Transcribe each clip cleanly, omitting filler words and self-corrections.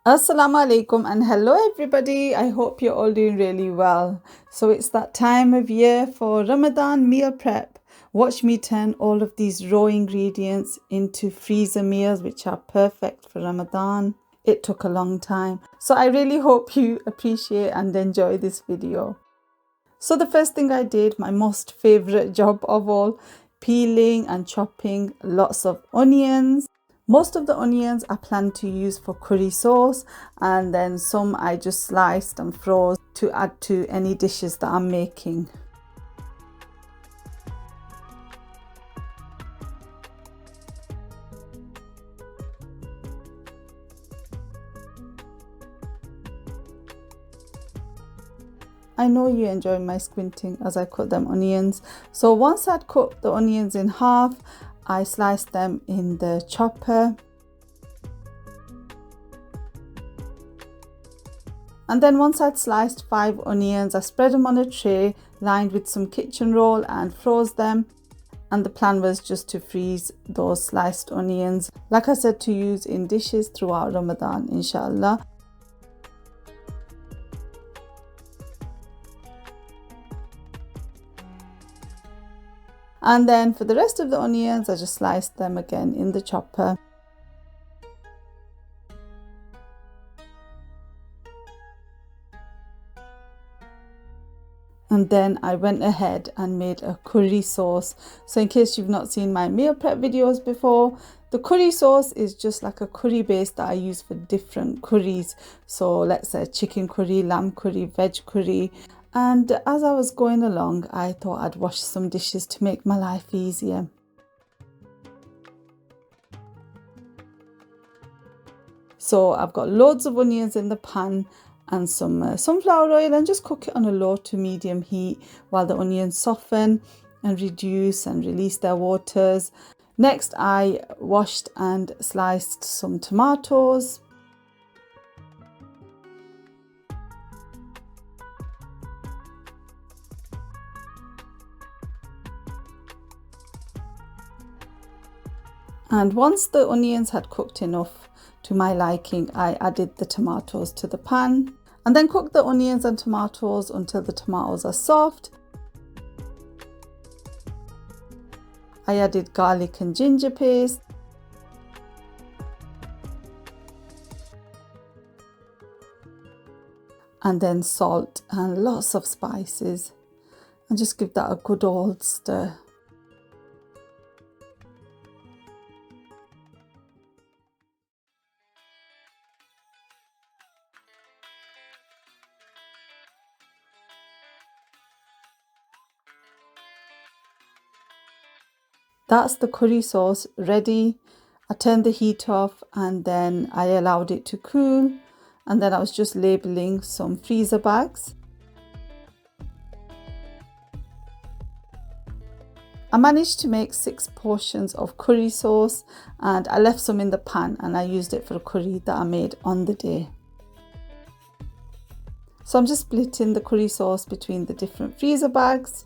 Assalamu alaikum and hello everybody. I hope you're all doing really well. So it's that time of year for Ramadan meal prep. Watch me turn all of these raw ingredients into freezer meals which are perfect for Ramadan. It took a long time. So I really hope you appreciate and enjoy this video. So the first thing I did, my most favorite job of all, peeling and chopping lots of onions. Most of the onions I plan to use for curry sauce, and then some I just sliced and froze to add to any dishes that I'm making. I know you enjoy my squinting as I cut them onions. So once I'd cut the onions in half, I sliced them in the chopper. And then once I'd sliced 5 onions, I spread them on a tray lined with some kitchen roll and froze them. And the plan was just to freeze those sliced onions, like I said, to use in dishes throughout Ramadan, inshallah. And then for the rest of the onions, I just sliced them again in the chopper. And then I went ahead and made a curry sauce. So in case you've not seen my meal prep videos before, the curry sauce is just like a curry base that I use for different curries. So let's say chicken curry, lamb curry, veg curry. And as I was going along, I thought I'd wash some dishes to make my life easier. So I've got loads of onions in the pan and some sunflower oil, and just cook it on a low to medium heat while the onions soften and reduce and release their waters. Next, I washed and sliced some tomatoes. And once the onions had cooked enough to my liking, I added the tomatoes to the pan and then cooked the onions and tomatoes until the tomatoes are soft. I added garlic and ginger paste. And then salt and lots of spices, and just give that a good old stir. That's the curry sauce ready. I turned the heat off and then I allowed it to cool, and then I was just labeling some freezer bags. I managed to make 6 portions of curry sauce, and I left some in the pan and I used it for a curry that I made on the day. So I'm just splitting the curry sauce between the different freezer bags.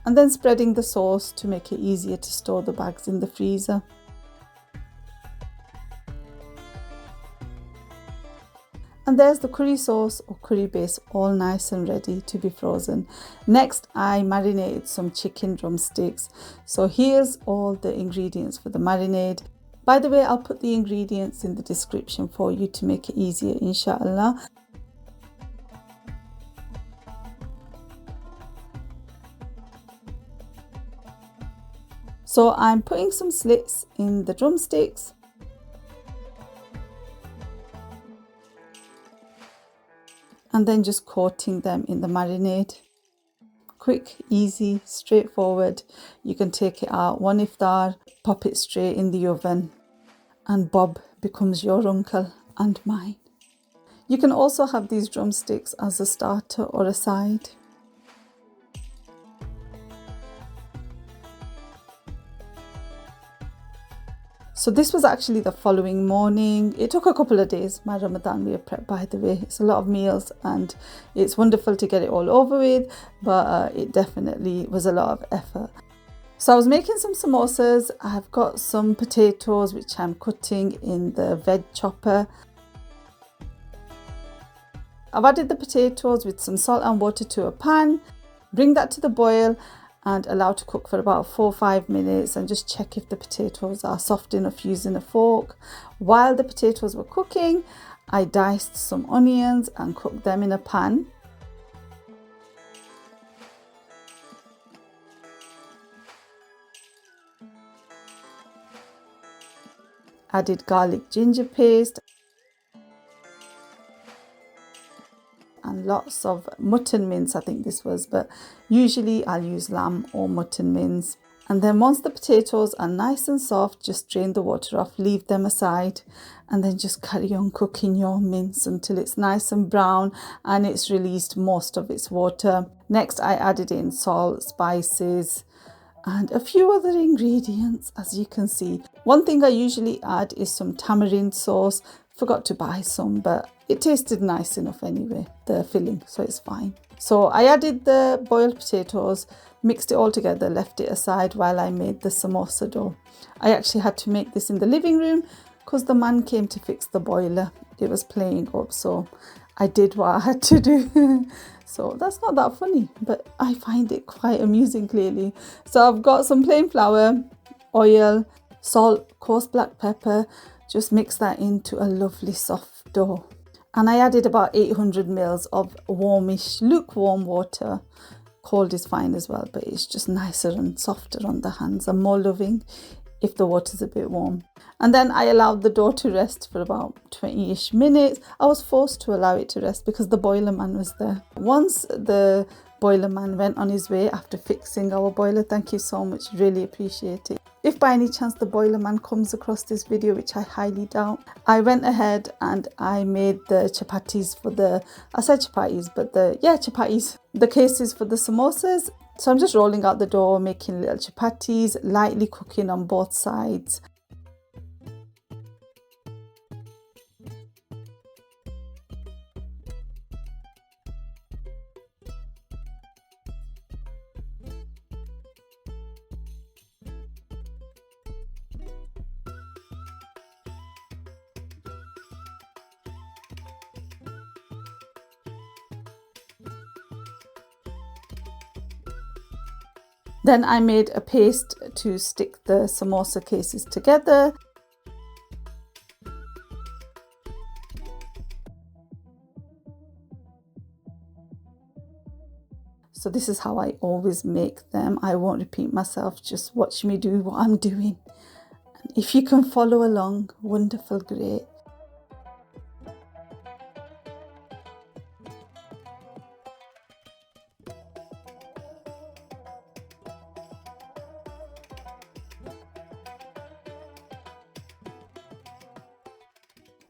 And then spreading the sauce to make it easier to store the bags in the freezer. And there's the curry sauce or curry base all nice and ready to be frozen. Next, I marinated some chicken drumsticks. So here's all the ingredients for the marinade. By the way, I'll put the ingredients in the description for you to make it easier, inshallah. So I'm putting some slits in the drumsticks. And then just coating them in the marinade. Quick, easy, straightforward. You can take it out one iftar, pop it straight in the oven, and Bob becomes your uncle and mine. You can also have these drumsticks as a starter or a side. So this was actually the following morning. It took a couple of days, my Ramadan meal prep, by the way. It's a lot of meals and it's wonderful to get it all over with, but it definitely was a lot of effort. So I was making some samosas. I've got some potatoes which I'm cutting in the veg chopper. I've added the potatoes with some salt and water to a pan, bring that to the boil and allow to cook for about 4 or 5 minutes, and just check if the potatoes are soft enough using a fork. While the potatoes were cooking, I diced some onions and cooked them in a pan. Added garlic ginger paste and lots of mutton mince, I think this was, but usually I'll use lamb or mutton mince. And then once the potatoes are nice and soft, just drain the water off, leave them aside, and then just carry on cooking your mince until it's nice and brown and it's released most of its water. Next, I added in salt, spices, and a few other ingredients, as you can see. One thing I usually add is some tamarind sauce. Forgot to buy some, but it tasted nice enough anyway, the filling, so it's fine. So I added the boiled potatoes, mixed it all together, left it aside while I made the samosa dough. I actually had to make this in the living room because the man came to fix the boiler. It was playing up, so I did what I had to do. So that's not that funny, but I find it quite amusing, clearly. So I've got some plain flour, oil, salt, coarse black pepper. Just mix that into a lovely soft dough. And I added about 800 ml of warmish, lukewarm water. Cold is fine as well, but it's just nicer and softer on the hands and more loving if the water's a bit warm. And then I allowed the dough to rest for about 20-ish minutes. I was forced to allow it to rest because the boiler man was there. Once the boiler man went on his way after fixing our boiler, thank you so much, really appreciate it. If by any chance the boiler man comes across this video, which I highly doubt, I went ahead and I made the chapatis for the, I said chapatis, but chapatis, the cases for the samosas. So I'm just rolling out the dough, making little chapatis, lightly cooking on both sides. Then I made a paste to stick the samosa cases together. So this is how I always make them. I won't repeat myself, just watch me do what I'm doing. And if you can follow along, wonderful, great.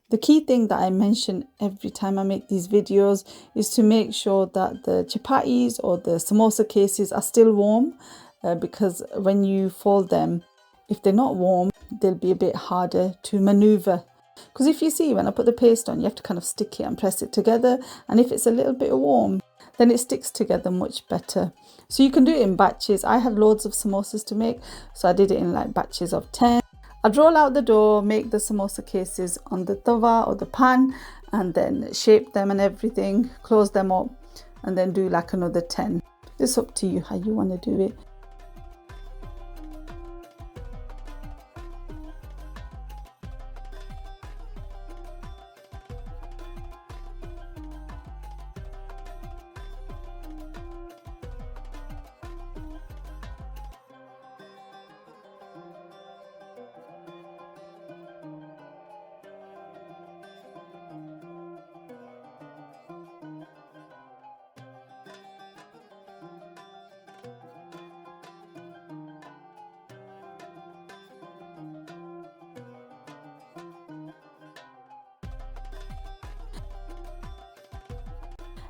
The key thing that I mention every time I make these videos is to make sure that the chapatis or the samosa cases are still warm, because when you fold them, if they're not warm, they'll be a bit harder to maneuver. Because if you see, when I put the paste on, you have to kind of stick it and press it together. And if it's a little bit warm, then it sticks together much better. So you can do it in batches. I had loads of samosas to make, so I did it in like batches of 10. I'd roll out the dough, make the samosa cases on the tawa or the pan, and then shape them and everything, close them up, and then do like another 10. It's up to you how you want to do it.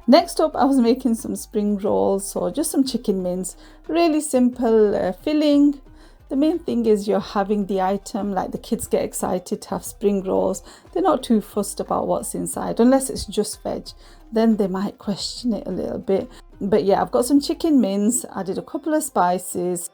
Next up, I was making some spring rolls, so just some chicken mince, really simple filling. The main thing is you're having the item, like the kids get excited to have spring rolls. They're not too fussed about what's inside, unless it's just veg, then they might question it a little bit. But yeah, I've got some chicken mince, added a couple of spices,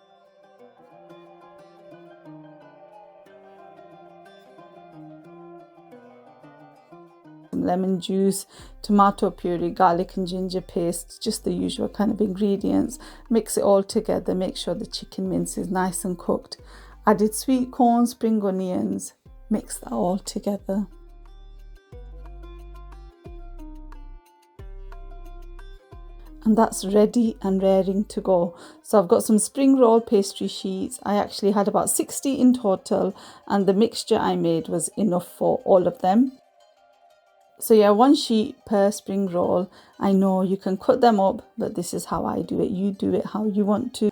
lemon juice, tomato puree, garlic and ginger paste, just the usual kind of ingredients. Mix it all together, make sure the chicken mince is nice and cooked. Added sweet corn, spring onions, mix that all together. And that's ready and raring to go. So I've got some spring roll pastry sheets. I actually had about 60 in total, and the mixture I made was enough for all of them. So yeah, 1 sheet per spring roll. I know you can cut them up, but this is how I do it. You do it how you want to.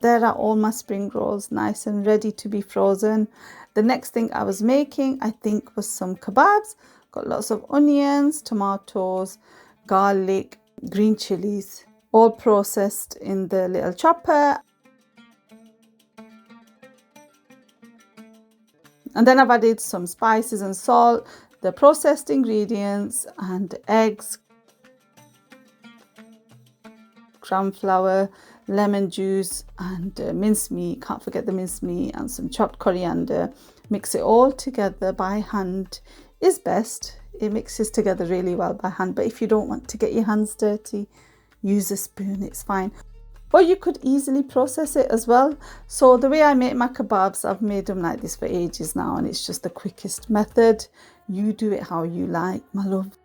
There are all my spring rolls, nice and ready to be frozen. The next thing I was making, I think, was some kebabs. Got lots of onions, tomatoes, garlic, green chilies, all processed in the little chopper. And then I've added some spices and salt, the processed ingredients, and eggs, gram flour, lemon juice, and minced meat. Can't forget the minced meat, and some chopped coriander. Mix it all together by hand is best. It mixes together really well by hand, but if you don't want to get your hands dirty, use a spoon, it's fine. But you could easily process it as well. So the way I make my kebabs, I've made them like this for ages now, and it's just the quickest method. You do it how you like, my love.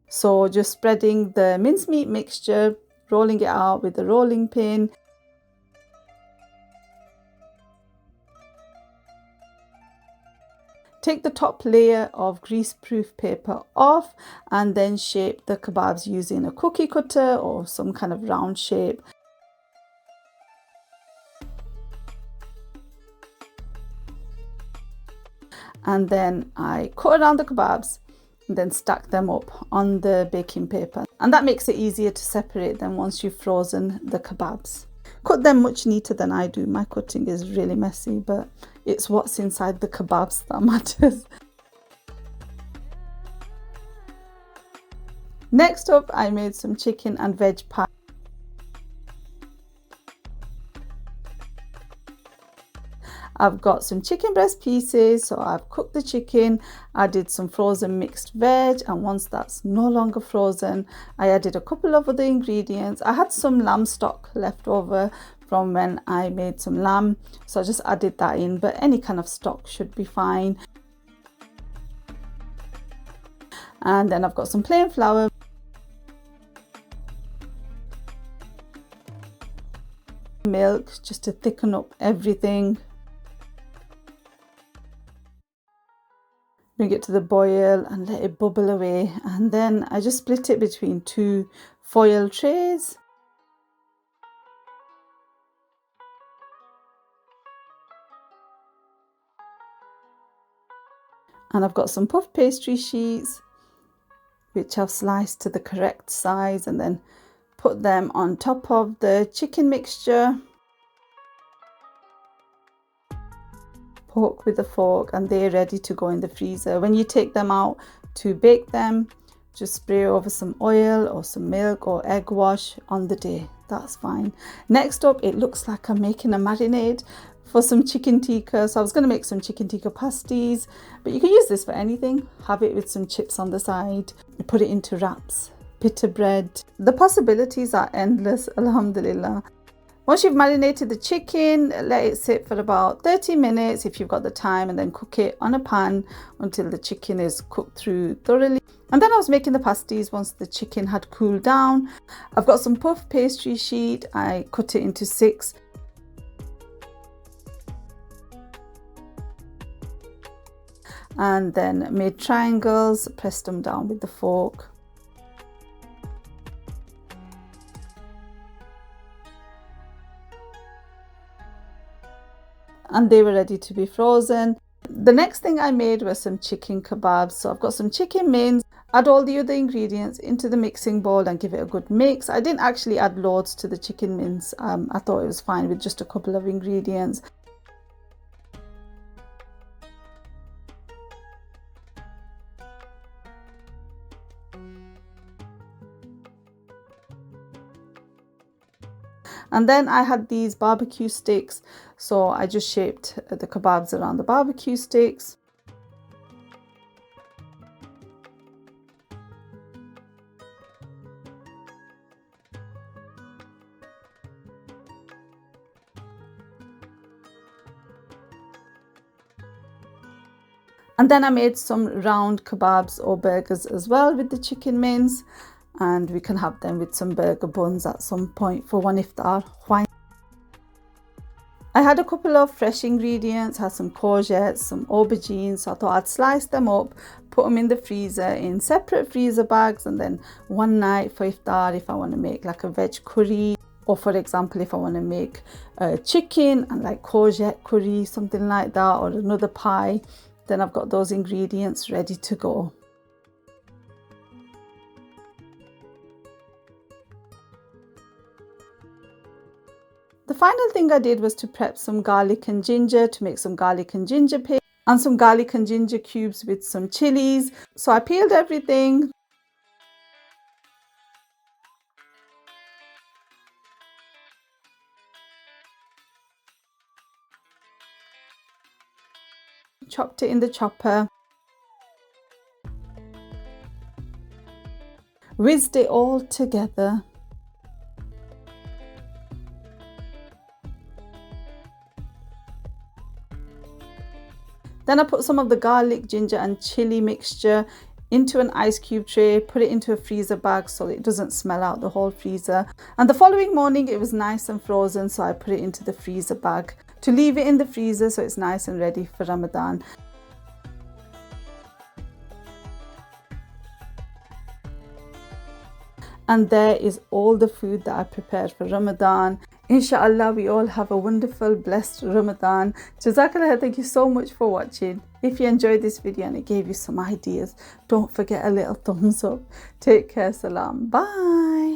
So just spreading the mincemeat mixture, rolling it out with the rolling pin. Take the top layer of grease-proof paper off, and then shape the kebabs using a cookie cutter or some kind of round shape. And then I cut around the kebabs and then stack them up on the baking paper, and that makes it easier to separate them once you've frozen the kebabs. Cut them much neater than I do. My cutting is really messy, but it's what's inside the kebabs that matters. Next up, I made some chicken and veg pie. I've got some chicken breast pieces, so I've cooked the chicken, added some frozen mixed veg, and once that's no longer frozen, I added a couple of other ingredients. I had some lamb stock left over from when I made some lamb, so I just added that in, but any kind of stock should be fine. And then I've got some plain flour, milk, just to thicken up everything. Bring it to the boil and let it bubble away, and then I just split it between 2 foil trays. And I've got some puff pastry sheets which I've sliced to the correct size, and then put them on top of the chicken mixture. Poke with a fork, and they're ready to go in the freezer. When you take them out to bake them, just spray over some oil or some milk or egg wash on the day. That's fine. Next up, it looks like I'm making a marinade for some chicken tikka. So I was going to make some chicken tikka pasties, but you can use this for anything. Have it with some chips on the side. Put it into wraps, pita bread. The possibilities are endless, alhamdulillah. Once you've marinated the chicken, let it sit for about 30 minutes if you've got the time, and then cook it on a pan until the chicken is cooked through thoroughly. And then I was making the pasties once the chicken had cooled down. I've got some puff pastry sheet. I cut it into 6. And then made triangles, pressed them down with the fork. And they were ready to be frozen. The next thing I made was some chicken kebabs. So I've got some chicken mince, add all the other ingredients into the mixing bowl and give it a good mix. I didn't actually add loads to the chicken mince. I thought it was fine with just a couple of ingredients. And then I had these barbecue sticks, so I just shaped the kebabs around the barbecue sticks. And then I made some round kebabs or burgers as well with the chicken mince, and we can have them with some burger buns at some point for one iftar. I had a couple of fresh ingredients, had some courgettes, some aubergines, so I thought I'd slice them up, put them in the freezer in separate freezer bags, and then one night for iftar, if I want to make like a veg curry, or for example if I want to make chicken and like courgette curry, something like that, or another pie, then I've got those ingredients ready to go. The final thing I did was to prep some garlic and ginger to make some garlic and ginger paste and some garlic and ginger cubes with some chilies. So I peeled everything. Chopped it in the chopper. Whizzed it all together. Then I put some of the garlic, ginger and chili mixture into an ice cube tray, put it into a freezer bag so it doesn't smell out the whole freezer. And the following morning it was nice and frozen, so I put it into the freezer bag to leave it in the freezer so it's nice and ready for Ramadan. And there is all the food that I prepared for Ramadan. Inshallah, we all have a wonderful, blessed Ramadan. Jazakallah, thank you so much for watching. If you enjoyed this video and it gave you some ideas, don't forget a little thumbs up. Take care, salam, bye.